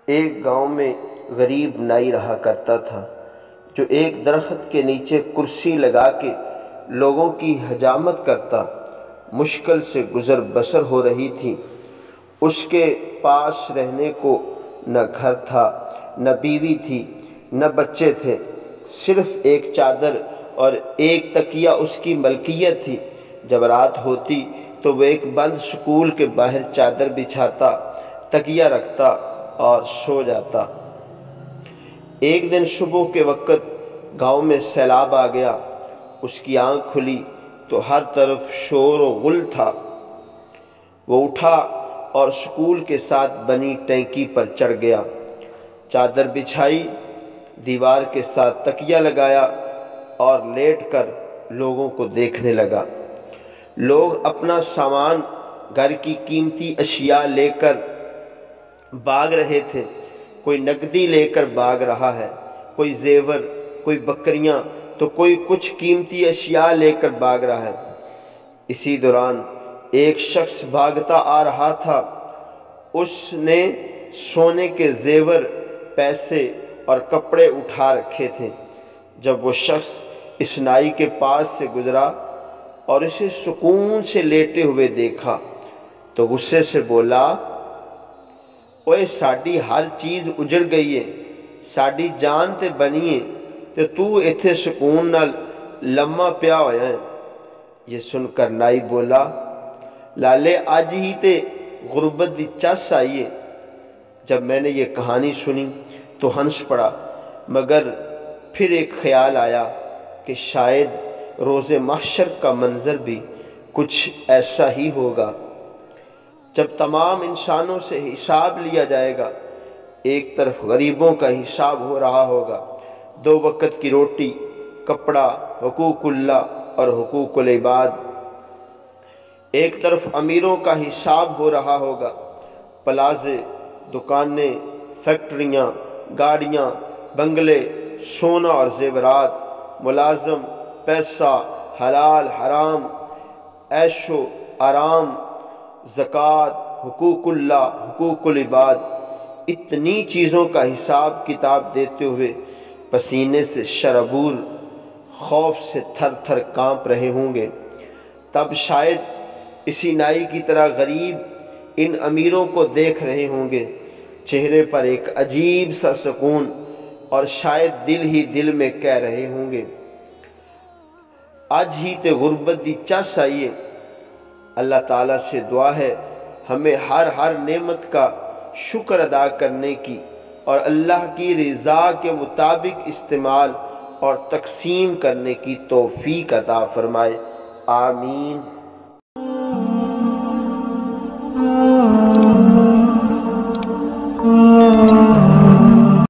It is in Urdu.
ایک گاؤں میں غریب نائی رہا کرتا تھا جو ایک درخت کے نیچے کرسی لگا کے لوگوں کی حجامت کرتا۔ مشکل سے گزر بسر ہو رہی تھی۔ اس کے پاس رہنے کو نہ گھر تھا، نہ بیوی تھی، نہ بچے تھے، صرف ایک چادر اور ایک تکیہ اس کی ملکیت تھی۔ جب رات ہوتی تو وہ ایک بند سکول کے باہر چادر بچھاتا، تکیہ رکھتا اور سو جاتا۔ ایک دن صبح کے وقت گاؤں میں سیلاب آ گیا۔ اس کی آنکھ کھلی تو ہر طرف شور و غل تھا۔ وہ اٹھا اور سکول کے ساتھ بنی ٹینکی پر چڑھ گیا، چادر بچھائی، دیوار کے ساتھ تکیہ لگایا اور لیٹ کر لوگوں کو دیکھنے لگا۔ لوگ اپنا سامان، گھر کی قیمتی اشیاء لے کر بھاگ رہے تھے۔ کوئی نقدی لے کر بھاگ رہا ہے، کوئی زیور، کوئی بکریاں، تو کوئی کچھ قیمتی اشیاء لے کر بھاگ رہا ہے۔ اسی دوران ایک شخص بھاگتا آ رہا تھا۔ اس نے سونے کے زیور، پیسے اور کپڑے اٹھا رکھے تھے۔ جب وہ شخص اس نائی کے پاس سے گزرا اور اسے سکون سے لیٹے ہوئے دیکھا تو غصے سے بولا، اوئے ساڈی ہر چیز اجڑ گئی ہے، ساڈی جان تے بنی ہے تے تو ایتھے سکون نال لمما پیا ہویا ہے۔ یہ سن کر نائی بولا، لالے آج ہی تے غربت دی چس آئی ہے۔ جب میں نے یہ کہانی سنی تو ہنس پڑا، مگر پھر ایک خیال آیا کہ شاید روز محشر کا منظر بھی کچھ ایسا ہی ہوگا، جب تمام انسانوں سے حساب لیا جائے گا۔ ایک طرف غریبوں کا حساب ہو رہا ہوگا، 2 وقت کی روٹی، کپڑا، حقوق اللہ اور حقوق العباد۔ ایک طرف امیروں کا حساب ہو رہا ہوگا، پلازے، دکانیں، فیکٹریاں، گاڑیاں، بنگلے، سونا اور زیورات، ملازم، پیسہ، حلال حرام، عیش و آرام، زکوٰۃ، حقوق اللہ، حقوق العباد۔ اتنی چیزوں کا حساب کتاب دیتے ہوئے پسینے سے شرابور، خوف سے تھر تھر کانپ رہے ہوں گے۔ تب شاید اسی نائی کی طرح غریب ان امیروں کو دیکھ رہے ہوں گے، چہرے پر ایک عجیب سا سکون، اور شاید دل ہی دل میں کہہ رہے ہوں گے، آج ہی تے غربت دی چس آئیے۔ اللہ تعالیٰ سے دعا ہے ہمیں ہر نعمت کا شکر ادا کرنے کی اور اللہ کی رضا کے مطابق استعمال اور تقسیم کرنے کی توفیق عطا فرمائے، آمین۔